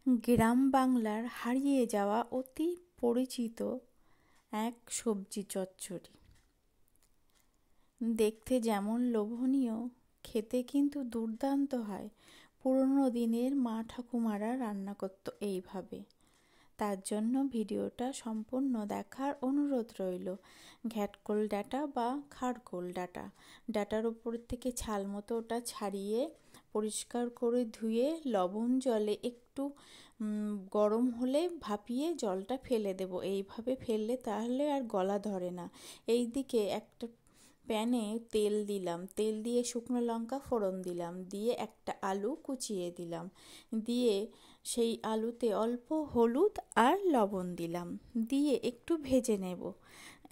গ্রাম বাংলার হারিয়ে যাওয়া অতি পরিচিত এক সবজি চচ্চড়ি। দেখতে যেমন লোভনীয়, খেতে কিন্তু দুর্দান্ত হয়। পুরনো দিনের মা ঠাকুমারা রান্না করত এইভাবে। তার জন্য ভিডিওটা সম্পূর্ণ দেখার অনুরোধ রইল। ঘ্যাটকোল ডাঁটা বা খাড়কোল ডাঁটা, ডাঁটার ওপর থেকে ছাল মতো ওটা ছাড়িয়ে পরিষ্কার করে ধুয়ে লবণ জলে একটু গরম হলে ভাপিয়ে জলটা ফেলে দেব। এইভাবে ফেললে তাহলে আর গলা ধরে না। এই দিকে একটা প্যানে তেল দিলাম, তেল দিয়ে শুকনো লঙ্কা ফোড়ন দিলাম, দিয়ে একটা আলু কুচিয়ে দিলাম, দিয়ে সেই আলুতে অল্প হলুদ আর লবণ দিলাম, দিয়ে একটু ভেজে নেব।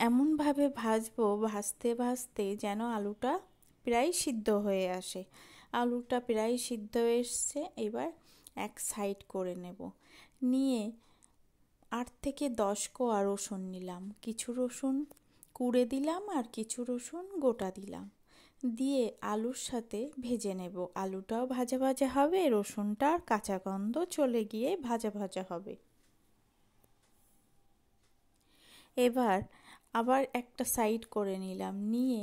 এমনভাবে ভাজবো, ভাজতে ভাজতে যেন আলুটা প্রায় সিদ্ধ হয়ে আসে। আলুটা প্রায় সিদ্ধ এসছে, এবার এক সাইড করে নেব। নিয়ে 8 থেকে 10 কোয়া রসুন নিলাম, কিছু রসুন কুড়ে দিলাম আর কিছু রসুন গোটা দিলাম, দিয়ে আলুর সাথে ভেজে নেব। আলুটাও ভাজা ভাজা হবে, রসুনটার কাঁচা গন্ধ চলে গিয়ে ভাজা ভাজা হবে। এবার আবার একটা সাইড করে নিলাম, নিয়ে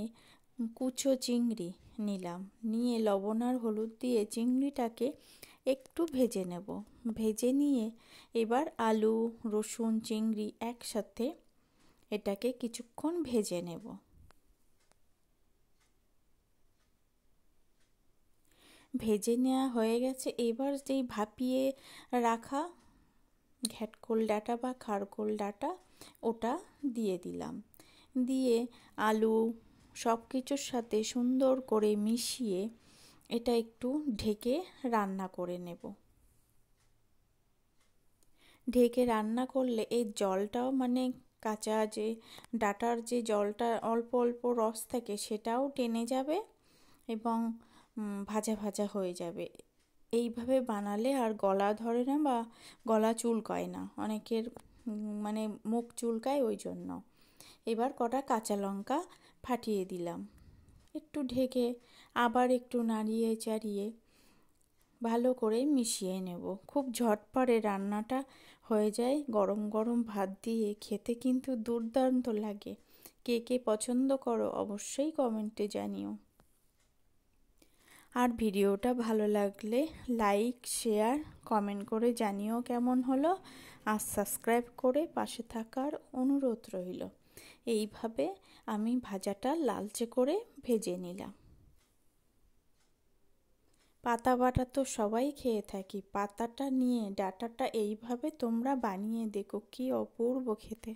কুচো চিংড়ি নিলাম, নিয়ে লবণ আর হলুদ দিয়ে চিংড়িটাকে একটু ভেজে নেব। ভেজে নিয়ে এবার আলু, রসুন, চিংড়ি একসাথে এটাকে কিছুক্ষণ ভেজে নেব। ভেজে নেওয়া হয়ে গেছে, এবার যেই ভাপিয়ে রাখা ঘ্যাটকোল ডাঁটা বা খাড়কোল ডাঁটা ওটা দিয়ে দিলাম, দিয়ে আলু সব কিছুর সাথে সুন্দর করে মিশিয়ে এটা একটু ঢেকে রান্না করে নেব। ঢেকে রান্না করলে এই জলটাও কাঁচা যে ডাঁটার যে জলটা অল্প অল্প রস থাকে সেটাও টেনে যাবে এবং ভাজা ভাজা হয়ে যাবে। এইভাবে বানালে আর গলা ধরে না বা গলা চুলকায় না। অনেকের মুখ চুলকায়, ওই জন্য। এবার কটা কাঁচা লঙ্কা ফাটিয়ে দিলাম, একটু ঢেকে আবার একটু নাড়িয়ে চাড়িয়ে ভালো করে মিশিয়ে নেব। খুব ঝটপটে রান্নাটা হয়ে যায়। গরম গরম ভাত দিয়ে খেতে কিন্তু দুর্দান্ত লাগে। কে কে পছন্দ করো অবশ্যই কমেন্টে জানিও। আর ভিডিওটা ভালো লাগলে লাইক, শেয়ার, কমেন্ট করে জানিও কেমন হলো। আর সাবস্ক্রাইব করে পাশে থাকার অনুরোধ রইল। এইভাবে আমি ভাজাটা লালচে করে ভেজে নিলাম। পাতা বাটা তো সবাই খেয়ে থাকি, পাতাটা নিয়ে ডাঁটাটা এইভাবে তোমরা বানিয়ে দেখো, কি অপূর্ব খেতে।